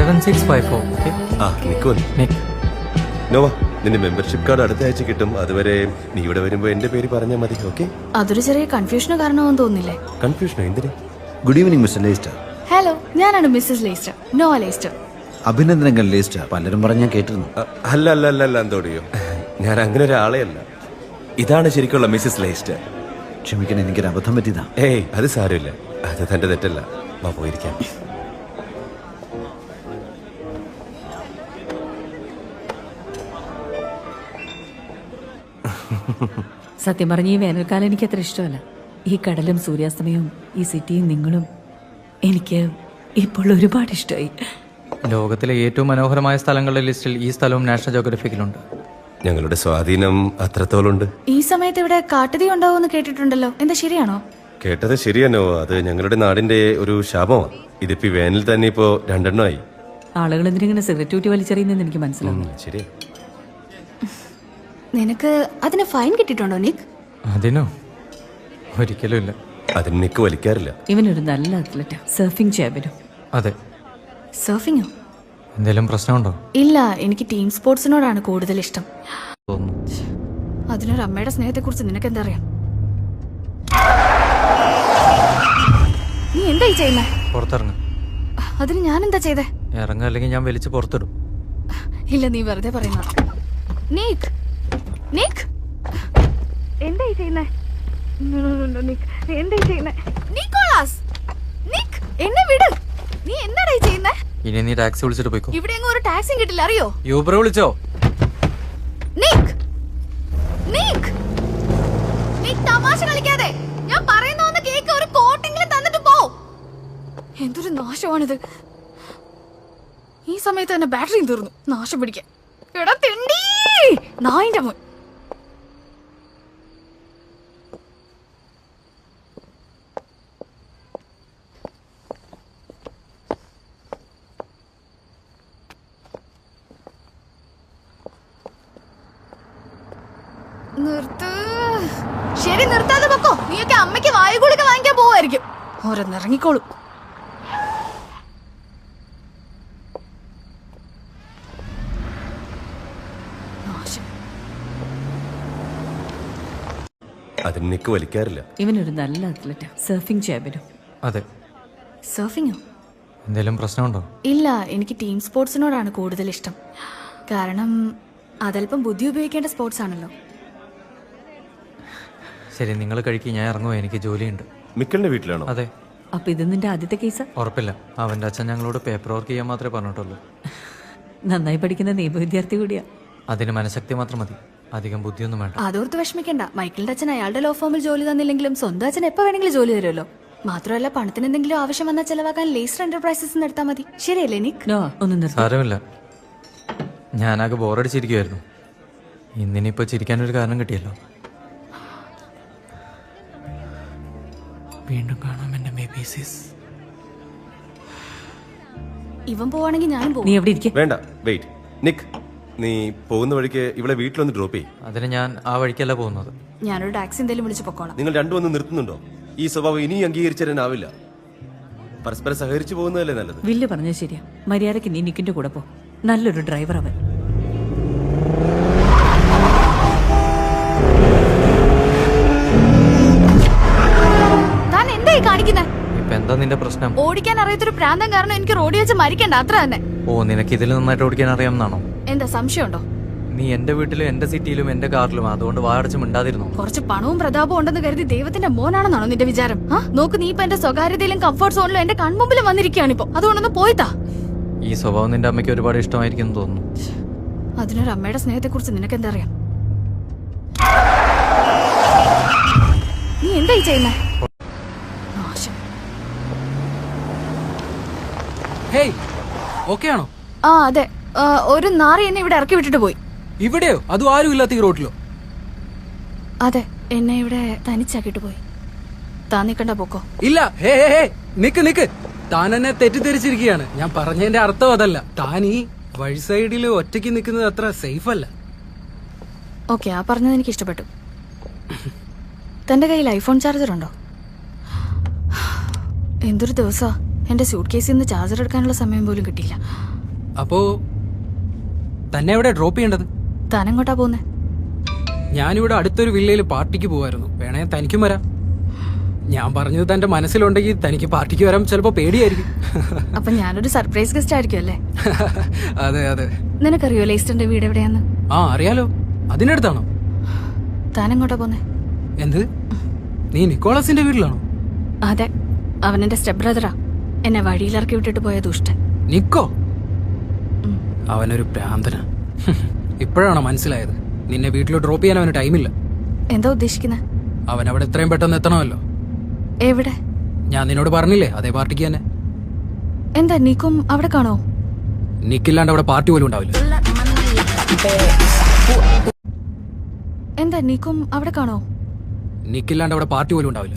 7654. Okay. നിക്കോൻ Nick. Nova നിന്റെ membership card അടുത്ത ആഴ്ച കിട്ടും. അതുവരെ നീ ഇവിടെ വരുമ്പോ എന്റെ പേര് പറഞ്ഞാൽ മതി. ഓക്കെ? അതൊരു ചെറിയ കൺഫ്യൂഷന് കാരണമാണെന്ന് തോന്നുന്നില്ലേ? കൺഫ്യൂഷനോ? എന്തിന്? Good evening mister ലേസ്റ്റർ. ഹലോ, ഞാനാണ് മിസ്സസ് ലേസ്റ്റർ, നോവ ലേസ്റ്റർ. അഭിനന്ദനങ്ങൾ ലേസ്റ്റർ. പലരും പറഞ്ഞ് ഞാൻ കേട്ടിരുന്നു. അല്ല അല്ല അല്ല അല്ല എന്തോടിയോ, ഞാൻ അങ്ങനെ ഒരാളെ അല്ല. ഇതാണ് ശരിക്കുള്ള മിസ്സസ് ലേസ്റ്റർ. ക്ഷമിക്കണം, എനിക്കൊരു അബദ്ധം പറ്റിയതാ. ഏയ് അത് സാരമില്ല, അത് തന്റെ തെറ്റല്ല. വാ പോയിരിക്കാം. സത്യം പറഞ്ഞ ഈ വേനൽക്കാലം എനിക്ക് അത്ര ഇഷ്ടമല്ല. ഈ കടലും സൂര്യാസ്തമയവും ഈ സിറ്റിയും നിങ്ങളും എനിക്ക് ഇപ്പോൾ ഒരുപാട് ഇഷ്ടമായി. ലോകത്തിലെ ഏറ്റവും മനോഹരമായ സ്ഥലങ്ങളുടെ ലിസ്റ്റിൽ ഈ സ്ഥലവും നാഷണൽ ജോഗ്രഫിക്കിലുണ്ട്. ഞങ്ങളുടെ സ്വാധീനം അത്രത്തോളുണ്ട്. ഈ സമയത്ത് ഇവിടെ കാട്ടുതീ ഉണ്ടാവുമെന്ന് കേട്ടിട്ടുണ്ടല്ലോ, എന്താ ശരിയാണോ? കേട്ടത് ശരിയാണോ? അത് ഞങ്ങളുടെ നാടിന്റെ ഒരു ശാപമാണ്. ഇതിപ്പോ വേനൽ തന്നെ ഇപ്പോ 2 എണ്ണമായി. ആളുകൾ എന്തിനിങ്ങനെ സിഗരറ്റ് ഊറ്റി വലിച്ചെറിയുന്നെന്ന് എനിക്ക് മനസ്സിലാവും. ശരി. നിനക്ക് അതിന് ഫൈൻ കിട്ടിയിട്ടുണ്ടോ നിക്? അതിനോ? ഒരിക്കലും ഇല്ല. അതിന് നിക്ക് വലിക്കാറില്ല. ഇവനൊരു നല്ല അത്ലറ്റ്, സർഫിംഗ് ചാമ്പ്യനും. അതെ. സർഫിങ്ങോ? എന്തെങ്കിലും പ്രശ്നമുണ്ടോ? ഇല്ല, എനിക്ക് ടീം സ്പോർട്സിനോടാണ് കൂടുതൽ ഇഷ്ടം. തോന്നുന്നു. അതിനൊരു അമ്മയുടെ സ്നേഹത്തെ കുറിച്ച് നിനക്ക് എന്താ അറിയാം? നീ എന്തായി ചെയ്യുന്നേ? പുറത്തിറങ്ങ. അതിന് ഞാൻ എന്താ ചെയ്തേ? ഇറങ്ങ, അല്ലെങ്കിൽ ഞാൻ വലിച്ച് പുറത്തിടും. ഇല്ല, നീ വെറുതെ പറയുന്ന. നിക്, നിക്, എന്തായി ചെയ്യുന്നേ? എന്തായി ചെയ്യുന്നേ? നിക്കോളാസ്, നിക്, എന്നെ വിട്. നീ എന്തായി ചെയ്യുന്നേ? ഇനി നീ ടാക്സി വിളിച്ചിട്ട് പോയിക്കോ. ഇവിടെ എങ്ങും ഒരു ടാക്സിയും കിട്ടില്ല, അറിയോ? യൂബർ വിളിച്ചോ? നിക്, നിക്, നിക്, തമാശ കളിക്കാതെ. ഞാൻ പറയുന്നൊന്ന് കേക്ക്. ഒരു കോട്ടിംഗിൽ തന്നിട്ട് പോ. എന്തൊരു നാശമാണിത്. ഈ സമയത്ത് തന്നെ ബാറ്ററിയും തീർന്നു. നാശം പിടിക്കാൻ. എടാ തെണ്ടി, നായിന്റെ മോൻ. നിർത്ത്. ശരി, നിർത്താതെ പൊക്കോ. നീയൊക്കെ അമ്മയ്ക്ക് വായുഗുളിക വാങ്ങിക്കാൻ പോവായിരിക്കും. ഓരോന്നിറങ്ങിക്കോളൂ. അതിന് നിക്ക് വലിക്കാറില്ല. ഇവനൊരു നല്ല അത്ലറ്റ്, സർഫിംഗ് ചാമ്പ്യനും. അതെ. സർഫിങ്ങോ? എന്തെങ്കിലും പ്രശ്നമുണ്ടോ? ഇല്ല, എനിക്ക് ടീം സ്പോർട്സിനോടാണ് കൂടുതൽ ഇഷ്ടം. കാരണം അതല്പം ബുദ്ധി ഉപയോഗിക്കേണ്ട സ്പോർട്സ് ആണല്ലോ. ശരി, നിങ്ങൾ കഴിക്കുക, ഞാൻ ഇറങ്ങുമോ, എനിക്ക് ജോലിയുണ്ട്. മിക്കലിന്റെ വീട്ടിലാണോ? അതെ. അപ്പൊ ഇത് നിന്റെ ആദ്യത്തെ കേസാ? ഉറപ്പില്ല. അവന്റെ അച്ഛൻ ഞങ്ങളോട് പേപ്പർ വർക്ക് ചെയ്യാൻ മാത്രമേ പറഞ്ഞിട്ടുള്ളൂ. നന്നായി പഠിക്കുന്ന നിയമ വിദ്യാർത്ഥി കൂടിയാ. അതിന് മനഃശക്തി മാത്രം മതി, അധികം ബുദ്ധിയൊന്നും വേണ്ട. അതോർത്ത് വിഷമിക്കണ്ട. മൈക്കിളിന്റെ അച്ഛൻ അയാളുടെ ലോ ഫോമിൽ ജോലി തന്നില്ലെങ്കിലും സ്വന്തം അച്ഛൻ എപ്പോ വേണമെങ്കിലും ജോലി തരുമല്ലോ. മാത്രമല്ല, പണത്തിന് എന്തെങ്കിലും ആവശ്യം വന്നാൽ ചെലവാക്കാൻ ലേസർ എന്റർപ്രൈസസ് എടുത്താൽ മതി. ശരിയല്ലേ നിക്? നോ, ഒന്ന് നിർത്തി. സാരമില്ല, ഞാനാകെ ബോറടിച്ചിരിക്കുമായിരുന്നു. ഇന്നിനിപ്പോ ചിരിക്കാനൊരു കാരണം കിട്ടിയല്ലോ. വീണ്ടും കാണാം എന്റെ ബേബീസിസ്. ഇവൻ പോവാണെങ്കിൽ ഞാനും നീ പോകും. എവിടെ ഇരിക്കെ? വേണ്ട, വെയിറ്റ്. നിക്ക്, നീ പോകുന്ന വഴിക്ക് ഇവിടെ വീട്ടിലൊന്ന് ഡ്രോപ്പ് ചെയ്യും. അതിന് ഞാൻ ആ വഴിക്കല്ല പോകുന്നത്. ഞാനൊരു ടാക്സി എന്തെങ്കിലും വിളിച്ച് പൊക്കോളാം. നിങ്ങൾ രണ്ടും ഒന്ന് നിർത്തുന്നുണ്ടോ? ഈ സ്വഭാവം ഇനി അംഗീകരിച്ചതിനാവില്ല. പരസ്പരം സഹകരിച്ചു പോകുന്നതല്ലേ നല്ലത്. വില്ല് പറഞ്ഞത് ശരിയാ. മര്യാദക്ക് നീ നിക്കിന്റെ കൂടെ പോ. നല്ലൊരു ഡ്രൈവർ അവൻ. താൻ എന്തായി കാണിക്കുന്നേ? ഇപ്പൊ എന്താ നിന്റെ പ്രശ്നം? ഓടിക്കാൻ അറിയാത്തൊരു പ്രാന്തം കാരണം എനിക്ക് റോഡിൽ വെച്ച് മരിക്കണ്ട, അത്ര തന്നെ. ഓ, നിനക്ക് ഇതിൽ നന്നായിട്ട് ഓടിക്കാൻ അറിയാമെന്നാണോ? എന്താ സംശയമുണ്ടോ? നീ എന്റെ വീട്ടിലും എന്റെ സിറ്റിയിലും എന്റെ കാറിലും, അതുകൊണ്ട് വാടച്ച് മിണ്ടാതിരുന്നു. കുറച്ച് പണവും പ്രതാപവും ഉണ്ടെന്ന് കരുതി ദൈവത്തിന്റെ മോനാണെന്നാണോ നിന്റെ വിചാരം? നോക്ക്, നീ ഇപ്പൊ എന്റെ സ്വകാര്യതയിലും കംഫർട്ട് സോണിലും എന്റെ കൺമുമ്പിലും വന്നിരിക്കുകയാണിപ്പോ. അതുകൊണ്ടൊന്ന് പോയിത്താ. ഈ സ്വഭാവം നിന്റെ അമ്മയ്ക്ക് ഒരുപാട് ഇഷ്ടമായിരിക്കും തോന്നുന്നു. അതിനൊരു അമ്മയുടെ സ്നേഹത്തെ കുറിച്ച് നിനക്ക് എന്താ അറിയാം? നീ എന്തായി ചെയ്യുന്നേ? ഹേയ്, ഓക്കേ ആണോ? ആ അതെ, ഒരു നാറി എന്നെ ഇവിടെ ഇറക്കി വിട്ടിട്ട് പോയി. ഇവിടെയോ? അതും ആരും ഇല്ലാത്ത ഈ റോഡിലോ? അതെ, എന്നെ ഇവിടെ തനിച്ചാക്കിട്ട് പോയി. താൻ നിക്കണ്ട, പോക്കോ. ഇല്ല, ഹേ ഹേ ഹേ, നിക്ക് നിക്ക്. താൻ എന്നെ തെറ്റിദ്ധരിച്ചിരിക്കുകയാണ്. ഞാൻ പറഞ്ഞതിന്റെ അർത്ഥം അതല്ല. താൻ ഈ വഴി സൈഡിൽ ഒറ്റയ്ക്ക് നിൽക്കുന്നത് അത്ര സേഫ് അല്ല. ഓക്കെ, ആ പറഞ്ഞത് എനിക്ക് ഇഷ്ടപ്പെട്ടു. തന്റെ കയ്യിൽ ഐഫോൺ ചാർജർ ഉണ്ടോ? എന്തൊരു ദിവസാ. എന്റെ സ്യൂട്ട് കേസിൽ നിന്ന് ചാർജർ എടുക്കാനുള്ള സമയം പോലും കിട്ടിയില്ല. അപ്പോ തന്നെ എവിടെ ഡ്രോപ്പ് ചെയ്യേണ്ടത്? താനെങ്ങോട്ടാ പോകുന്നേ? ഞാനിവിടെ അടുത്തൊരു വില്ലയിൽ പാർട്ടിക്ക് പോവായിരുന്നു. വേണേ തനിക്കും വരാം. ഞാൻ പറഞ്ഞത് തന്റെ മനസ്സിലുണ്ടെങ്കിൽ തനിക്ക് പാർട്ടിക്ക് വരാൻ ചിലപ്പോ പേടിയായിരിക്കും. അപ്പൊ ഞാനൊരു സർപ്രൈസ് ഗസ്റ്റ് ആയിരിക്കും അല്ലേ? അതെ അതെ. നിനക്കറിയോ ലേസ്റ്ററിന്റെ വീട് എവിടെയാന്ന്? ആ അറിയാലോ. അതിനടുത്താണോ? താനെങ്ങോട്ടാ പോന്നേ? എന്ത്? നീ നിക്കോളസിന്റെ വീട്ടിലാണോ? അതെ, അവൻ എന്റെ സ്റ്റെപ്പ് ബ്രദറാ. എന്നെ വഴിയിലിറക്കി വിട്ടിട്ട് പോയ ദുഷ്ടൻ. നിക്കോ? അവനൊരു ഭ്രാന്തനാ. ഇപ്പോഴാണോ മനസ്സിലായത്? നിന്നെ വീട്ടിൽ ഡ്രോപ്പ് ചെയ്യാൻ അവന് ടൈമില്ല. എന്താ ഉദ്ദേശിക്കുന്നെ? അവൻ അവിടെ എത്രയും പെട്ടെന്ന് എത്തണമല്ലോ. എവിടെ? ഞാൻ നിന്നോട് പറഞ്ഞില്ലേ, അതേ പാർട്ടിക്ക് തന്നെ. എന്താ നീക്കും അവിടെ കാണോ? നിക്കില്ലാണ്ട് അവിടെ പാർട്ടി പോലും ഉണ്ടാവില്ല. എന്താ നീക്കും അവിടെ കാണോ? നിക്കില്ലാണ്ട് അവിടെ പാർട്ടി പോലും ഉണ്ടാവില്ല.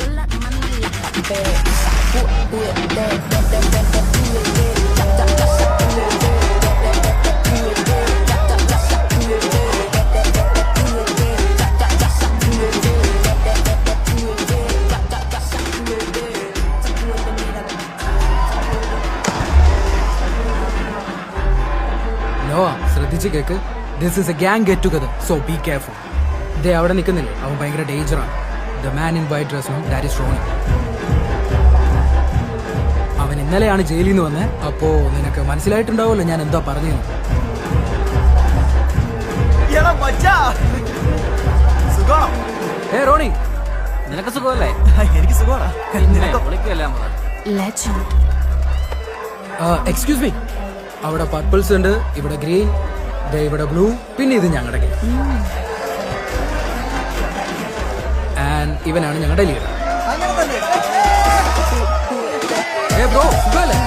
ശ്രദ്ധിച്ച് കേക്ക്. This is a gang get together, so be careful. ദേ അവിടെ നിൽക്കുന്നില്ലേ, അവൻ ഭയങ്കര ഡേഞ്ചറാണ്. The man in white dress, that is Ronnie. അവൻ ഇന്നലെയാണ് ജയിലിൽ നിന്ന് വന്നത്. അപ്പോ നിനക്ക് മനസ്സിലായിട്ടുണ്ടാവുമല്ലോ ഞാൻ എന്താ പറഞ്ഞു. ഏ റോണി, നിനക്ക് സുഖമല്ലേ? എനിക്ക് സുഖമാണ്. ലെജൻഡ്. എക്സ്ക്യൂസ് മീ, അവിടെ പർപ്പിൾസ് ഉണ്ട്, ഇവിടെ ഗ്രീൻ, ഇവിടെ ബ്ലൂ, പിന്നെ ഇത് ഞങ്ങളുടെ ഗെയിം. ആൻഡ് ഇവനാണ് ഞങ്ങളുടെ ലീഡർ. ഏ ബ്രോ, സുഖമല്ലേ?